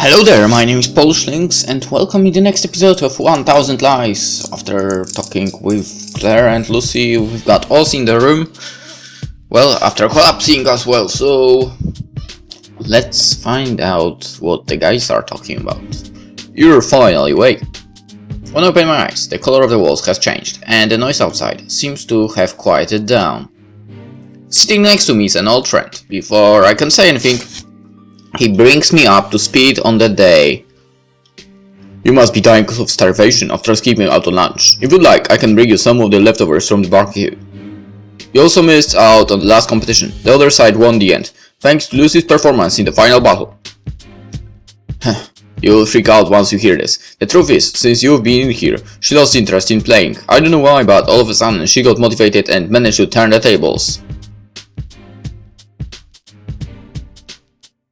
Hello there, my name is PolishLynx and welcome in the next episode of 1000 Lies. After talking with Claire and Lucy, we've got Ozzy in the room. Well, after collapsing as well, so let's find out what the guys are talking about. You're finally awake. When I open my eyes, the color of the walls has changed and the noise outside seems to have quieted down. Sitting next to me is an old friend. Before I can say anything, he brings me up to speed on the day. You must be dying of starvation after skipping out on lunch. If you'd like, I can bring you some of the leftovers from the barbecue. You also missed out on the last competition. The other side won the end, thanks to Lucy's performance in the final battle. You'll freak out once you hear this. The truth is, since you've been in here, she lost interest in playing. I don't know why, but all of a sudden she got motivated and managed to turn the tables.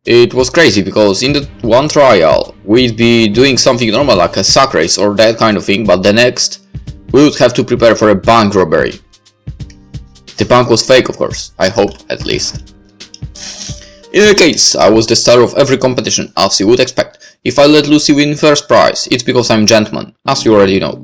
It was crazy because in the one trial we'd be doing something normal like a sack race or that kind of thing, but the next we would have to prepare for a bank robbery. The bank was fake, of course, I hope at least. In any case, I was the star of every competition, as you would expect. If I let Lucy win first prize, it's because I'm a gentleman, as you already know.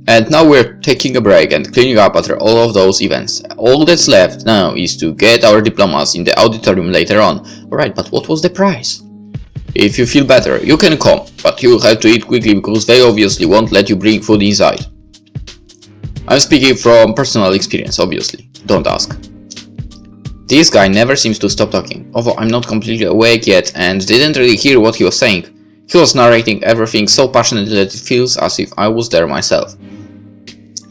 And now we're taking a break and cleaning up after all of those events. All that's left now is to get our diplomas in the auditorium later on. Alright, but what was the prize? If you feel better, you can come, but you'll have to eat quickly because they obviously won't let you bring food inside. I'm speaking from personal experience, obviously. Don't ask. This guy never seems to stop talking, although I'm not completely awake yet and didn't really hear what he was saying. He was narrating everything so passionately that it feels as if I was there myself.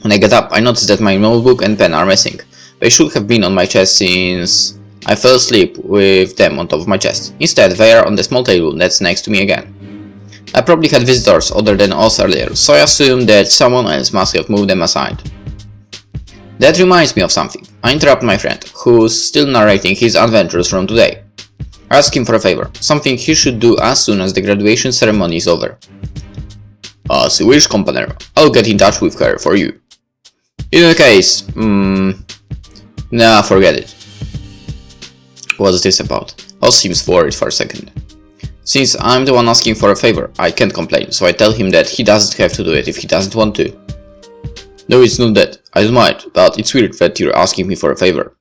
When I get up, I notice that my notebook and pen are missing. They should have been on my chest since I fell asleep with them on top of my chest. Instead, they are on the small table that's next to me again. I probably had visitors other than us earlier, so I assume that someone else must have moved them aside. That reminds me of something. I interrupt my friend, who's still narrating his adventures from today. I ask him for a favor, something he should do as soon as the graduation ceremony is over. As you wish, companero. I'll get in touch with her for you. In any case, nah, forget it. What's this about? Oz seems worried for a second. Since I'm the one asking for a favor, I can't complain, so I tell him that he doesn't have to do it if he doesn't want to. No, it's not that. I don't mind, but it's weird that you're asking me for a favor.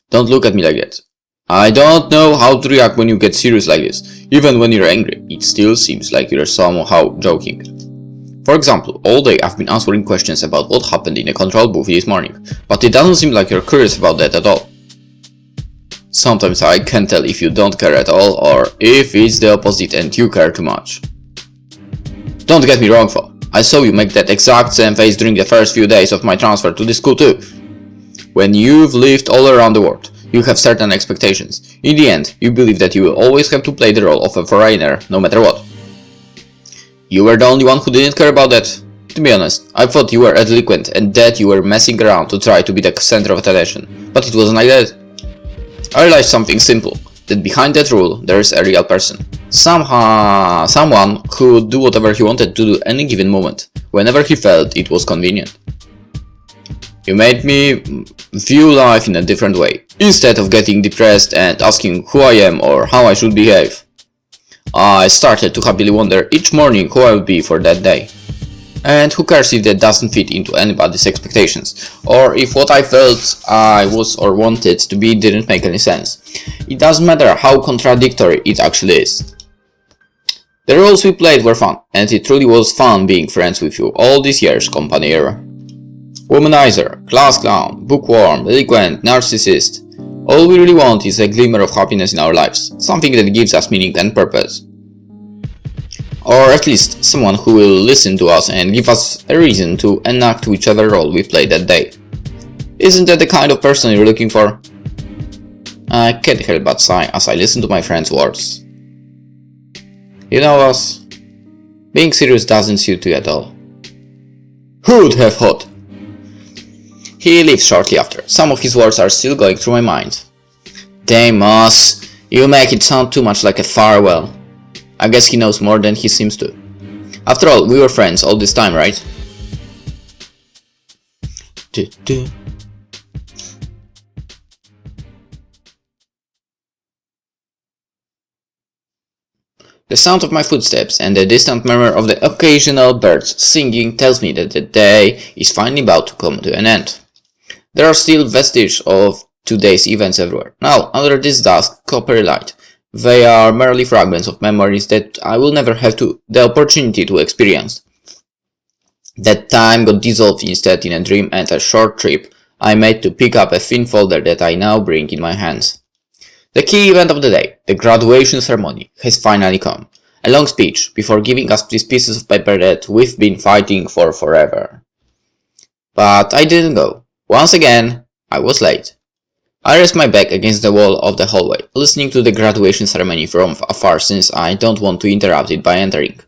Don't look at me like that. I don't know how to react when you get serious like this. Even when you're angry, it still seems like you're somehow joking. For example, all day I've been answering questions about what happened in the control booth this morning, but it doesn't seem like you're curious about that at all. Sometimes I can't tell if you don't care at all or if it's the opposite and you care too much. Don't get me wrong though, I saw you make that exact same face during the first few days of my transfer to the school too. When you've lived all around the world, you have certain expectations. In the end, you believe that you will always have to play the role of a foreigner, no matter what. You were the only one who didn't care about that. To be honest, I thought you were a delinquent and that you were messing around to try to be the center of attention, but it wasn't like that. I realized something simple, that behind that rule there is a real person. Someone who would do whatever he wanted to do any given moment, whenever he felt it was convenient. You made me view life in a different way, instead of getting depressed and asking who I am or how I should behave. I started to happily wonder each morning who I would be for that day. And who cares if that doesn't fit into anybody's expectations, or if what I felt I was or wanted to be didn't make any sense. It doesn't matter how contradictory it actually is. The roles we played were fun, and it truly was fun being friends with you all these years, companiero. Womanizer, class clown, bookworm, delinquent, narcissist. All we really want is a glimmer of happiness in our lives, something that gives us meaning and purpose. Or at least someone who will listen to us and give us a reason to enact whichever role we played that day. Isn't that the kind of person you're looking for? I can't help but sigh as I listen to my friend's words. You know us, being serious doesn't suit you at all. Who would have thought? He leaves shortly after. Some of his words are still going through my mind. Damn, Oz, you make it sound too much like a farewell. I guess he knows more than he seems to. After all, we were friends all this time, right? The sound of my footsteps and the distant murmur of the occasional birds singing tells me that the day is finally about to come to an end. There are still vestiges of today's events everywhere. Now, under this dusk, coppery light, they are merely fragments of memories that I will never have the opportunity to experience. That time got dissolved instead in a dream and a short trip I made to pick up a thin folder that I now bring in my hands. The key event of the day, the graduation ceremony, has finally come. A long speech before giving us these pieces of paper that we've been fighting for forever. But I didn't go. Once again, I was late. I rest my back against the wall of the hallway, listening to the graduation ceremony from afar since I don't want to interrupt it by entering.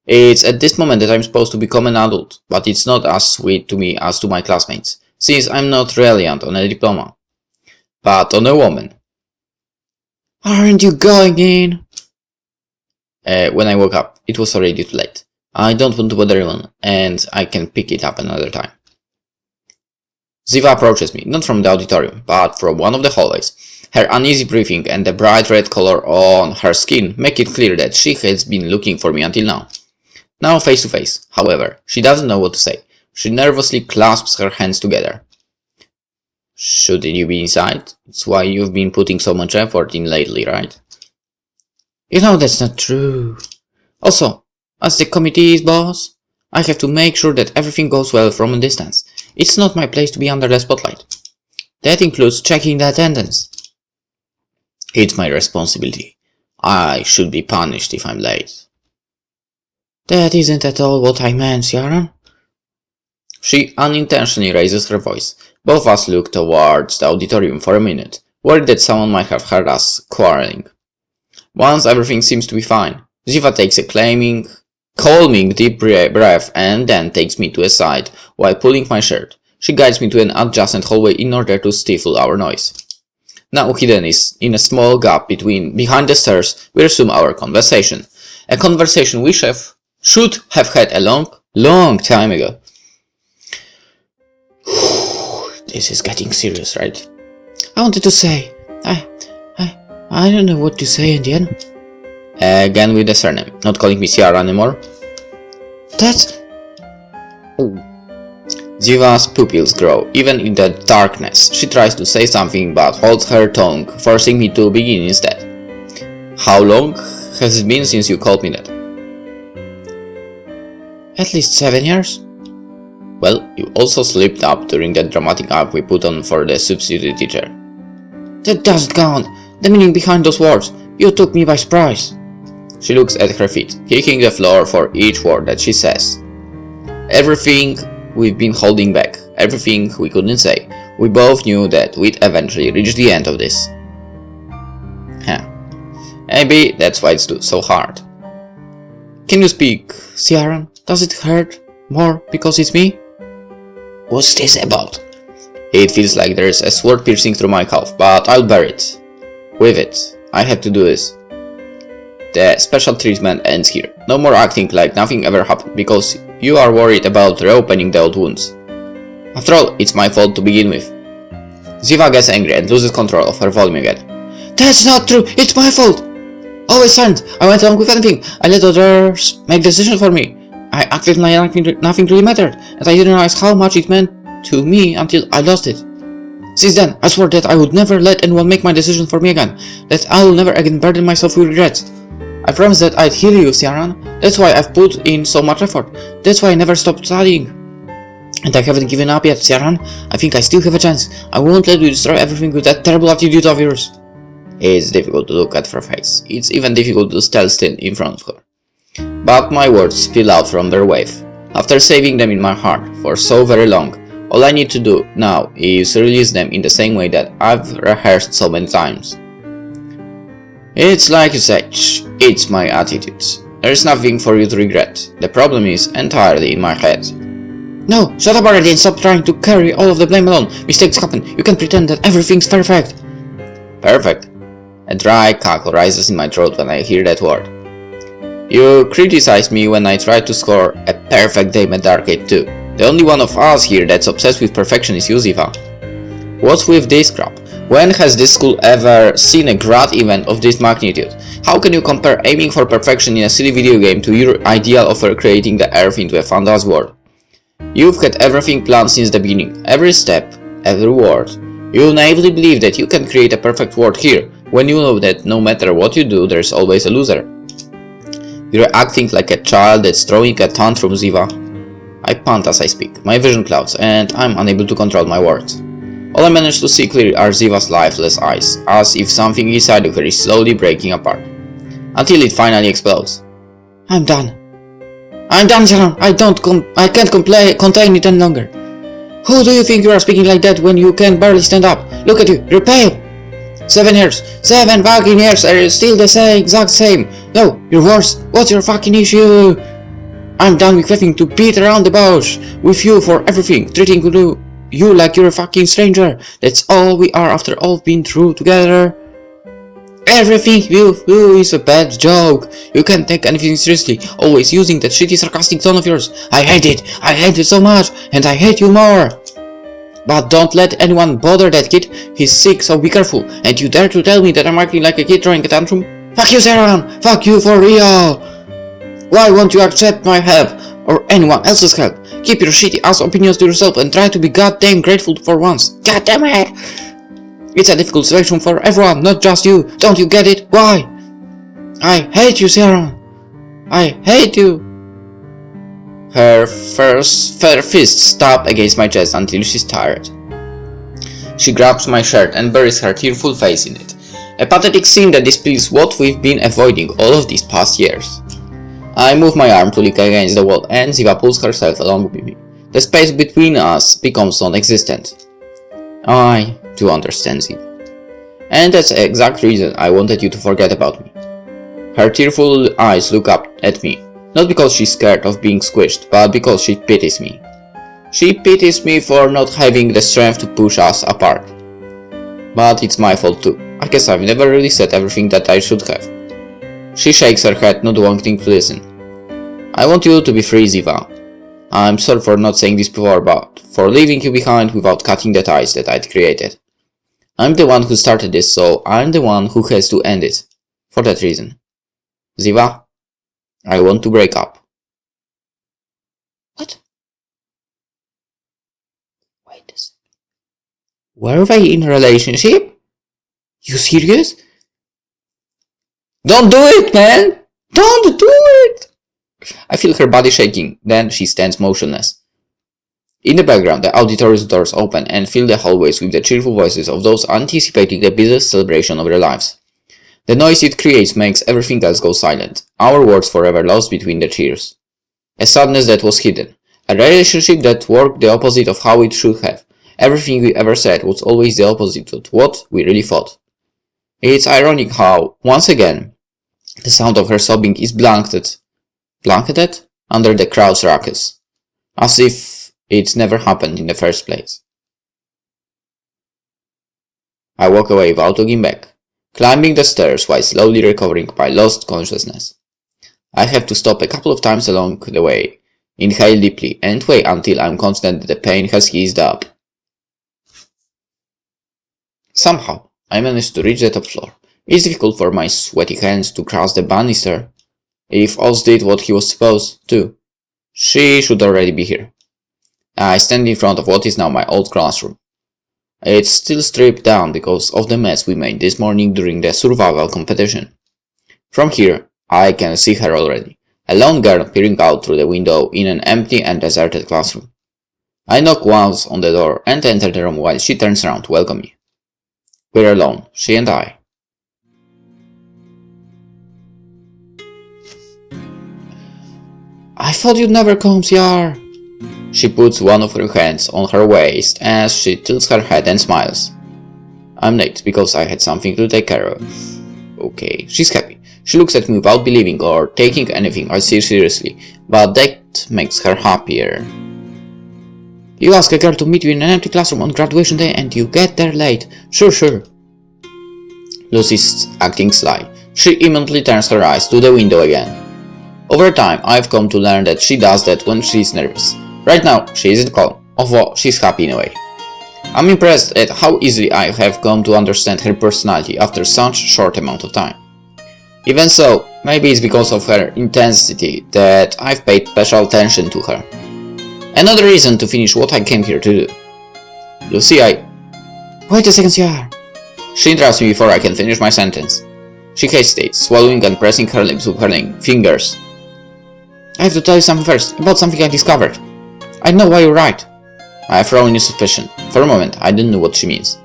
It's at this moment that I'm supposed to become an adult, but it's not as sweet to me as to my classmates, since I'm not reliant on a diploma, but on a woman. Aren't you going in? When I woke up, it was already too late. I don't want to bother anyone, and I can pick it up another time. Ziva approaches me, not from the auditorium, but from one of the hallways. Her uneasy breathing and the bright red color on her skin make it clear that she has been looking for me until now. Now face to face, however, she doesn't know what to say. She nervously clasps her hands together. Shouldn't you be inside? It's why you've been putting so much effort in lately, right? You know that's not true. Also, as the committee's boss, I have to make sure that everything goes well from a distance. It's not my place to be under the spotlight. That includes checking the attendance. It's my responsibility. I should be punished if I'm late. That isn't at all what I meant, Sharon. She unintentionally raises her voice. Both of us look towards the auditorium for a minute, worried that someone might have heard us quarreling. Once everything seems to be fine, Ziva takes a calming deep breath and then takes me to a side while pulling my shirt. She guides me to an adjacent hallway in order to stifle our noise. Now hidden is in a small gap behind the stairs, we resume our conversation. A conversation we should have had a long time ago. This is getting serious, right? I wanted to say, I don't know what to say in the end. Again with the surname, not calling me Ciara anymore. That's... Ziva's pupils grow, even in the darkness. She tries to say something but holds her tongue, forcing me to begin instead. How long has it been since you called me that? At least 7 years. Well, you also slipped up during that dramatic act we put on for the substitute teacher. That doesn't count. The meaning behind those words. You took me by surprise. She looks at her feet, kicking the floor for each word that she says. Everything we've been holding back, everything we couldn't say, we both knew that we'd eventually reach the end of this. Maybe that's why it's so hard. Can you speak, Ciaran? Does it hurt more because it's me? What's this about? It feels like there's a sword piercing through my calf, but I'll bear it. With it, I have to do this. The special treatment ends here. No more acting like nothing ever happened because you are worried about reopening the old wounds. After all, it's my fault to begin with. Ziva gets angry and loses control of her volume again. That's not true! It's my fault! Always silent. I went along with anything. I let others make decisions for me. I acted like nothing really mattered, and I didn't realize how much it meant to me until I lost it. Since then, I swore that I would never let anyone make my decision for me again, that I will never again burden myself with regrets. I promised that I'd heal you, Ciaran. That's why I've put in so much effort. That's why I never stopped studying. And I haven't given up yet, Ciaran. I think I still have a chance. I won't let you destroy everything with that terrible attitude of yours. It's difficult to look at her face. It's even difficult to stand still in front of her. But my words spill out from their wave. After saving them in my heart for so very long, all I need to do now is release them in the same way that I've rehearsed so many times. It's like you said, it's my attitude. There's nothing for you to regret. The problem is entirely in my head. No, shut up already and stop trying to carry all of the blame alone. Mistakes happen. You can pretend that everything's perfect. Perfect? A dry cackle rises in my throat when I hear that word. You criticized me when I tried to score a perfect game at the arcade too. The only one of us here that's obsessed with perfection is you, Ziva. What's with this crap? When has this school ever seen a grad event of this magnitude? How can you compare aiming for perfection in a silly video game to your ideal of creating the Earth into a fantasy world? You've had everything planned since the beginning, every step, every word. You naively believe that you can create a perfect world here, when you know that no matter what you do, there's always a loser. You're acting like a child that's throwing a tantrum, Ziva. I pant as I speak, my vision clouds, and I'm unable to control my words. All I manage to see clearly are Ziva's lifeless eyes, as if something inside of her is slowly breaking apart. Until it finally explodes. I'm done. I'm done, Sharon. I can't contain it any longer. Who do you think you are speaking like that when you can barely stand up? Look at you, you're pale. 7 years. 7 fucking years are you still the same, exact same. No, you're worse. What's your fucking issue? I'm done with having to beat around the bush with you for everything, treating you like you're a fucking stranger. That's all we are after all been through together. Everything you do is a bad joke. You can't take anything seriously, always using that shitty sarcastic tone of yours. I hate it so much, and I hate you more. But don't let anyone bother that kid, he's sick, so be careful. And you dare to tell me that I'm acting like a kid throwing a tantrum? Fuck you, Sharon! Fuck you for real! Why won't you accept my help, or anyone else's help? Keep your shitty ass opinions to yourself and try to be goddamn grateful for once. God damn it! It's a difficult situation for everyone, not just you. Don't you get it? Why? I hate you, Sharon. I hate you. Her fists tap against my chest until she's tired. She grabs my shirt and buries her tearful face in it. A pathetic scene that displays what we've been avoiding all of these past years. I move my arm to lean against the wall and Ziva pulls herself along with me. The space between us becomes non-existent. I do understand, Ziva. And that's the exact reason I wanted you to forget about me. Her tearful eyes look up at me. Not because she's scared of being squished, but because she pities me. She pities me for not having the strength to push us apart. But it's my fault too. I guess I've never really said everything that I should have. She shakes her head, not wanting to listen. I want you to be free, Ziva. I'm sorry for not saying this before, but for leaving you behind without cutting the ties that I'd created. I'm the one who started this, so I'm the one who has to end it. For that reason. Ziva, I want to break up. What? Wait a second. Were they in a relationship? You serious? Don't do it, man! Don't do it! I feel her body shaking, then she stands motionless. In the background, the auditorium's doors open and fill the hallways with the cheerful voices of those anticipating the busiest celebration of their lives. The noise it creates makes everything else go silent, our words forever lost between the cheers. A sadness that was hidden, a relationship that worked the opposite of how it should have. Everything we ever said was always the opposite of what we really thought. It's ironic how, once again, the sound of her sobbing is blanketed under the crowd's ruckus, as if it never happened in the first place. I walk away without looking back, climbing the stairs while slowly recovering my lost consciousness. I have to stop a couple of times along the way, inhale deeply, and wait until I'm confident that the pain has eased up. Somehow, I managed to reach the top floor. It's difficult for my sweaty hands to cross the banister. If Oz did what he was supposed to, she should already be here. I stand in front of what is now my old classroom. It's still stripped down because of the mess we made this morning during the survival competition. From here, I can see her already, a lone girl peering out through the window in an empty and deserted classroom. I knock once on the door and enter the room while she turns around to welcome me. We're alone, she and I. I thought you'd never come, Ciar. She puts one of her hands on her waist as she tilts her head and smiles. I'm late because I had something to take care of. Okay, she's happy. She looks at me without believing or taking anything I say seriously, but that makes her happier. You ask a girl to meet you in an empty classroom on graduation day and you get there late. Sure. Lucy's acting sly. She immediately turns her eyes to the window again. Over time, I've come to learn that she does that when she's nervous. Right now, she isn't calm, although she's happy in a way. I'm impressed at how easily I have come to understand her personality after such a short amount of time. Even so, maybe it's because of her intensity that I've paid special attention to her. Another reason to finish what I came here to do. Lucy, Wait a second, Sierra. She interrupts me before I can finish my sentence. She hesitates, swallowing and pressing her lips with her fingers. I have to tell you something first, about something I discovered. I know why you're right. I have thrown in suspicion. For a moment, I didn't know what she means.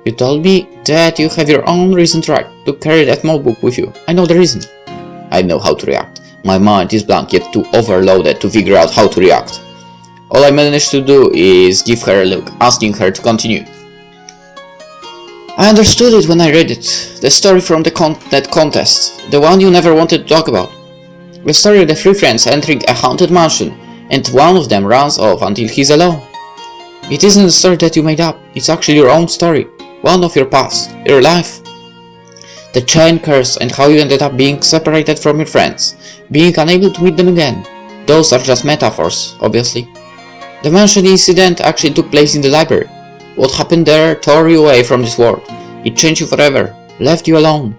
You told me that you have your own reason to write, to carry that notebook with you. I know the reason. I know how to react. My mind is blank, yet too overloaded to figure out how to react. All I managed to do is give her a look, asking her to continue. I understood it when I read it. The story from that contest. The one you never wanted to talk about. The story of the three friends entering a haunted mansion, and one of them runs off until he's alone. It isn't a story that you made up. It's actually your own story. One of your past. Your life. The chain curse and how you ended up being separated from your friends. Being unable to meet them again. Those are just metaphors, obviously. The mansion incident actually took place in the library. What happened there tore you away from this world. It changed you forever, left you alone.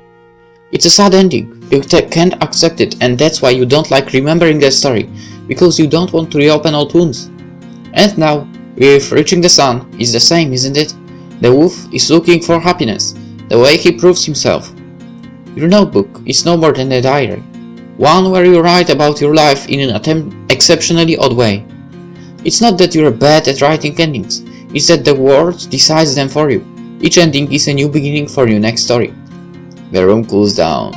It's a sad ending. You can't accept it, and that's why you don't like remembering that story, because you don't want to reopen old wounds. And now, with reaching the sun, it's the same, isn't it? The wolf is looking for happiness, the way he proves himself. Your notebook is no more than a diary, one where you write about your life in an exceptionally odd way. It's not that you're bad at writing endings. It's that the world decides them for you. Each ending is a new beginning for your next story. The room cools down.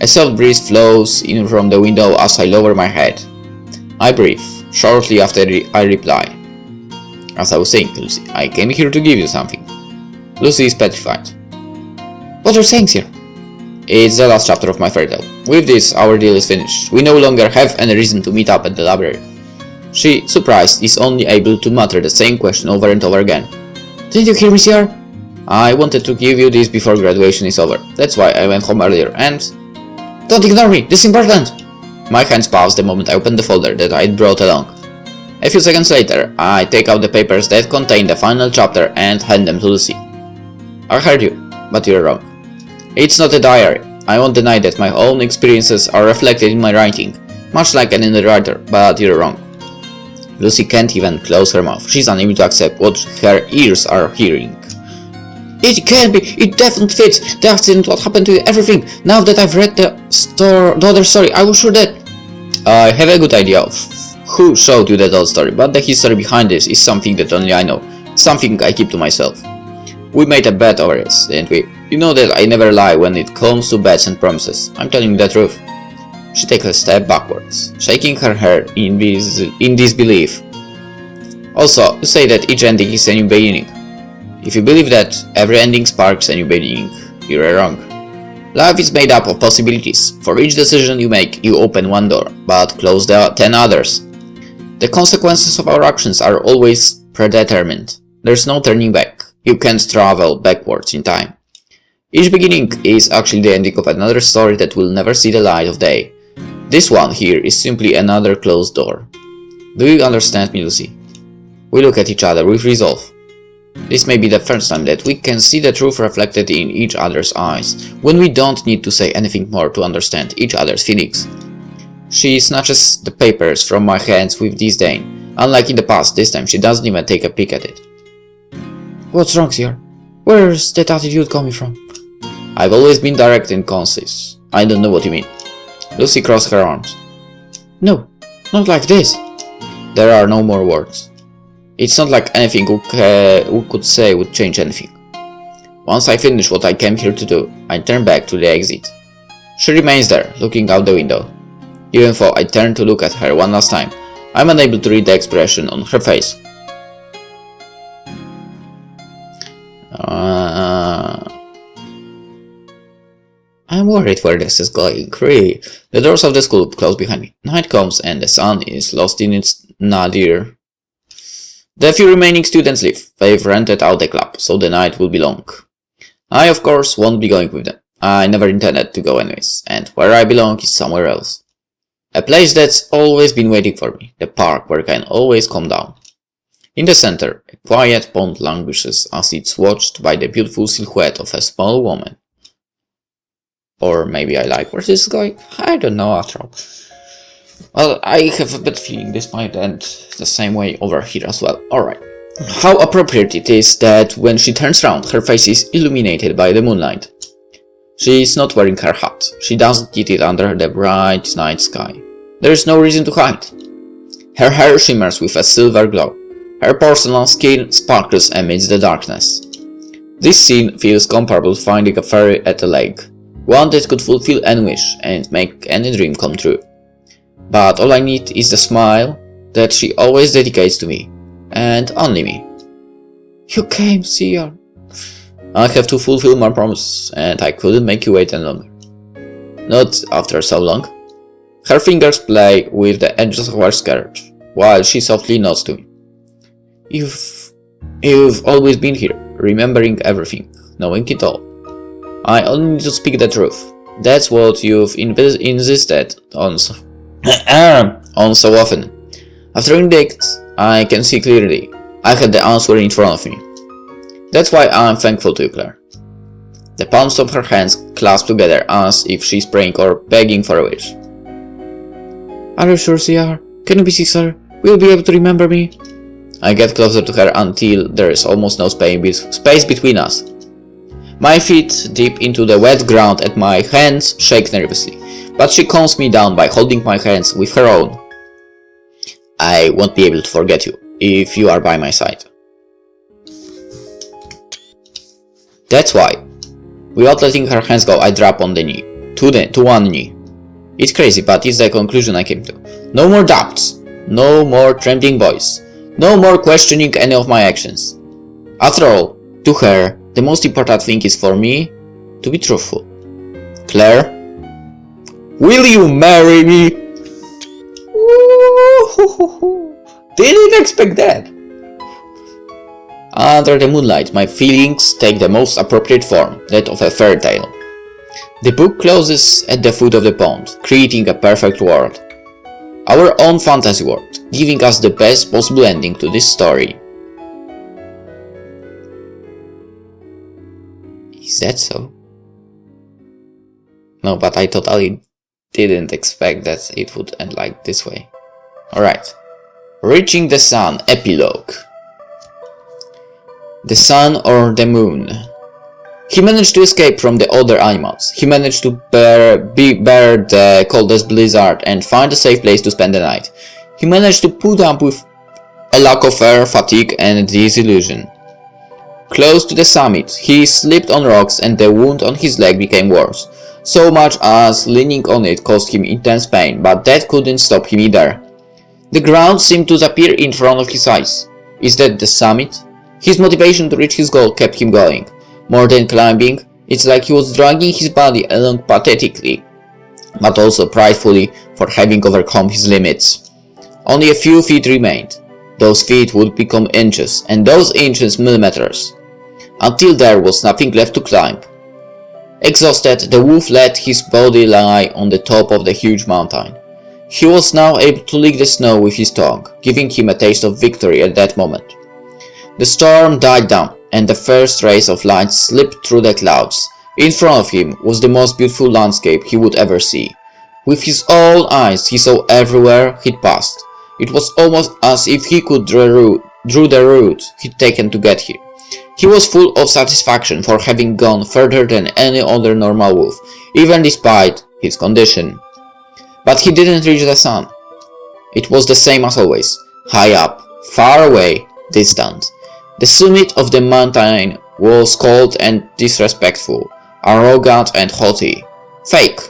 A soft breeze flows in from the window as I lower my head. I breathe. Shortly after I reply. As I was saying, Lucy, I came here to give you something. Lucy is petrified. What are you saying, sir? It's the last chapter of my fairy tale. With this, our deal is finished. We no longer have any reason to meet up at the library. She, surprised, is only able to mutter the same question over and over again. Didn't you hear me, sir? I wanted to give you this before graduation is over. That's why I went home earlier and... Don't ignore me! This is important! My hands paused the moment I opened the folder that I'd brought along. A few seconds later, I take out the papers that contain the final chapter and hand them to Lucy. I heard you, but you're wrong. It's not a diary. I won't deny that my own experiences are reflected in my writing, much like any writer, but you're wrong. Lucy can't even close her mouth. She's unable to accept what her ears are hearing. It can't be! It definitely fits! The accident, what happened to you, everything! Now that I've read the other story, I was sure that... I have a good idea of who showed you that old story, but the history behind this is something that only I know. Something I keep to myself. We made a bet over this, didn't we? You know that I never lie when it comes to bets and promises. I'm telling you the truth. She takes a step backwards, shaking her head in disbelief. Also, you say that each ending is a new beginning. If you believe that every ending sparks a new beginning, you're wrong. Life is made up of possibilities. For each decision you make, you open one door, but close the 10 others. The consequences of our actions are always predetermined. There's no turning back. You can't travel backwards in time. Each beginning is actually the ending of another story that will never see the light of day. This one here is simply another closed door. Do you understand me, Lucy? We look at each other with resolve. This may be the first time that we can see the truth reflected in each other's eyes, when we don't need to say anything more to understand each other's feelings. She snatches the papers from my hands with disdain. Unlike in the past, this time she doesn't even take a peek at it. What's wrong, sir? Where's that attitude coming from? I've always been direct and concise. I don't know what you mean. Lucy crossed her arms. No, not like this. There are no more words. It's not like anything we could say would change anything. Once I finish what I came here to do, I turn back to the exit. She remains there, looking out the window. Even though I turn to look at her one last time, I'm unable to read the expression on her face. I'm worried where this is going, really. The doors of the school close behind me. Night comes and the sun is lost in its nadir. The few remaining students leave. They've rented out the club, so the night will be long. I, of course, won't be going with them. I never intended to go anyways, and where I belong is somewhere else. A place that's always been waiting for me. The park where I can always calm down. In the center, a quiet pond languishes as it's watched by the beautiful silhouette of a small woman. Or maybe I like where this is going? I don't know after all. Well, I have a bad feeling this might end the same way over here as well. Alright. How appropriate it is that when she turns around, her face is illuminated by the moonlight. She is not wearing her hat. She doesn't get it under the bright night sky. There is no reason to hide. Her hair shimmers with a silver glow. Her porcelain skin sparkles amidst the darkness. This scene feels comparable to finding a fairy at a lake. One that could fulfill any wish and make any dream come true. But all I need is the smile that she always dedicates to me. And only me. You came, Seer. I have to fulfill my promise, and I couldn't make you wait any longer. Not after so long. Her fingers play with the edges of her skirt, while she softly nods to me. You've always been here, remembering everything, knowing it all. I only need to speak the truth. That's what you've insisted on so often. After decades, I can see clearly. I had the answer in front of me. That's why I'm thankful to you, Claire. The palms of her hands clasp together as if she's praying or begging for a wish. Are you sure, CR? Can you be sincere? Will you be able to remember me? I get closer to her until there is almost no space between us. My feet dip into the wet ground and my hands shake nervously, but she calms me down by holding my hands with her own. I won't be able to forget you if you are by my side. That's why, without letting her hands go, I drop on the knee, to one knee. It's crazy, but it's the conclusion I came to. No more doubts, no more trembling voice, no more questioning any of my actions. After all, to her, the most important thing is for me to be truthful. Claire, will you marry me? Didn't expect that. Under the moonlight, my feelings take the most appropriate form, that of a fairy tale. The book closes at the foot of the pond, creating a perfect world. Our own fantasy world, giving us the best possible ending to this story. Is that so? No, but I totally didn't expect that it would end like this way. Alright. Reaching the Sun, Epilogue. The sun or the moon. He managed to escape from the other animals. He managed to bear the coldest blizzard and find a safe place to spend the night. He managed to put up with a lack of air, fatigue and disillusion. Close to the summit, he slipped on rocks and the wound on his leg became worse. So much as leaning on it caused him intense pain, but that couldn't stop him either. The ground seemed to appear in front of his eyes. Is that the summit? His motivation to reach his goal kept him going. More than climbing, it's like he was dragging his body along pathetically, but also pridefully for having overcome his limits. Only a few feet remained. Those feet would become inches, and those inches millimeters, until there was nothing left to climb. Exhausted, the wolf let his body lie on the top of the huge mountain. He was now able to lick the snow with his tongue, giving him a taste of victory at that moment. The storm died down, and the first rays of light slipped through the clouds. In front of him was the most beautiful landscape he would ever see. With his own eyes he saw everywhere he'd passed. It was almost as if he could drew the route he'd taken to get here. He was full of satisfaction for having gone further than any other normal wolf, even despite his condition. But he didn't reach the sun. It was the same as always, high up, far away, distant. The summit of the mountain was cold and disrespectful, arrogant and haughty. Fake.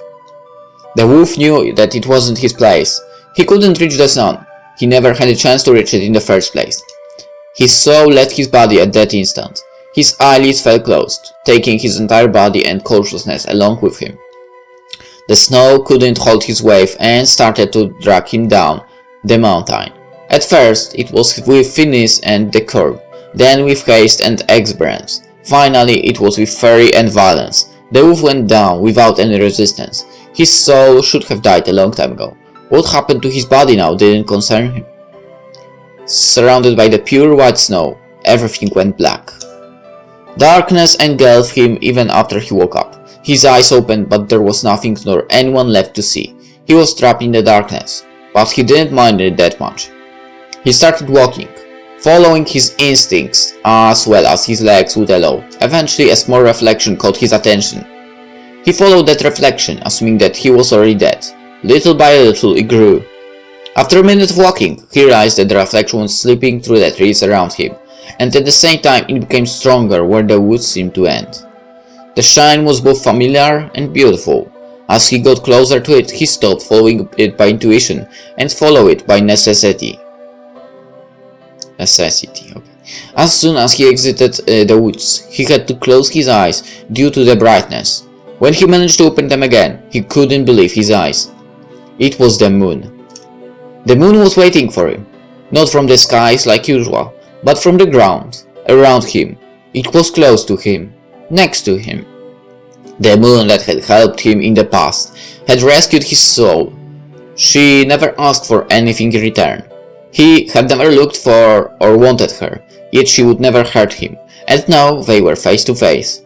The wolf knew that it wasn't his place. He couldn't reach the sun. He never had a chance to reach it in the first place. His soul left his body at that instant. His eyelids fell closed, taking his entire body and consciousness along with him. The snow couldn't hold his weight and started to drag him down the mountain. At first, it was with finesse and decor, then with haste and exuberance. Finally, it was with fury and violence. The wolf went down without any resistance. His soul should have died a long time ago. What happened to his body now didn't concern him. Surrounded by the pure white snow, everything went black. Darkness engulfed him even after he woke up. His eyes opened, but there was nothing nor anyone left to see. He was trapped in the darkness, but he didn't mind it that much. He started walking, following his instincts as well as his legs would allow. Eventually a small reflection caught his attention. He followed that reflection, assuming that he was already dead. Little by little it grew. After a minute of walking, he realized that the reflection was slipping through the trees around him, and at the same time it became stronger where the woods seemed to end. The shine was both familiar and beautiful. As he got closer to it, he stopped following it by intuition and followed it by necessity. Okay. As soon as he exited the woods, he had to close his eyes due to the brightness. When he managed to open them again, he couldn't believe his eyes. It was the moon. The moon was waiting for him, not from the skies like usual, but from the ground, around him. It was close to him, next to him. The moon that had helped him in the past had rescued his soul. She never asked for anything in return. He had never looked for or wanted her, yet she would never hurt him, and now they were face to face.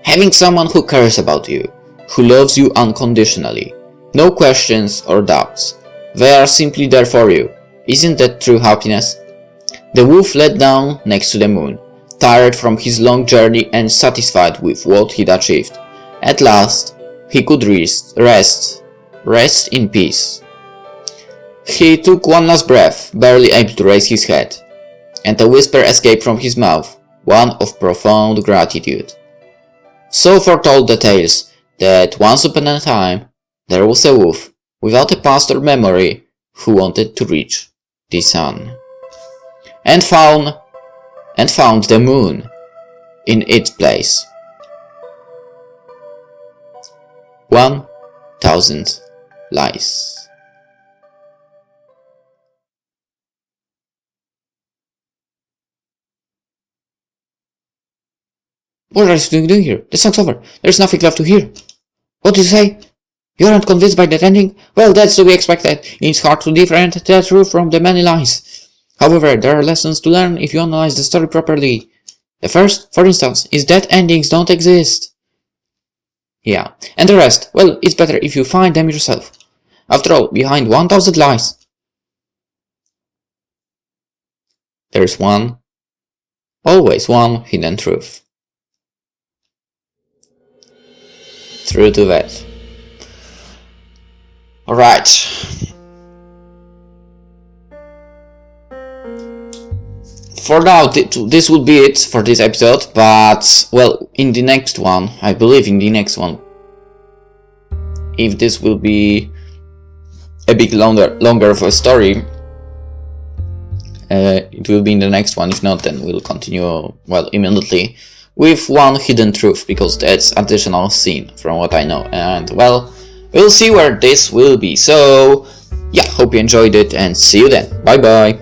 Having someone who cares about you, who loves you unconditionally, no questions or doubts. They are simply there for you. Isn't that true happiness? The wolf lay down next to the moon, tired from his long journey and satisfied with what he'd achieved. At last, he could rest in peace. He took one last breath, barely able to raise his head, and a whisper escaped from his mouth, one of profound gratitude. So foretold the tales that once upon a time there was a wolf without a past or memory who wanted to reach the sun, and found the moon in its place. 1,000 lies. What are you doing here? The song's over. There's nothing left to hear. What did you say? You aren't convinced by that ending? Well, that's to be expected. It's hard to differentiate the truth from the many lies. However, there are lessons to learn if you analyze the story properly. The first, for instance, is that endings don't exist. Yeah. And the rest, well, it's better if you find them yourself. After all, behind 1,000 lies, there's always one hidden truth. True to that. Alright. For now, this would be it for this episode, but, well, in the next one, I believe in the next one, if this will be a bit longer of a story, it will be in the next one. If not, then we'll continue, well, immediately with one hidden truth, because that's additional scene from what I know, and well, we'll see where this will be. So yeah, hope you enjoyed it and see you then. Bye bye.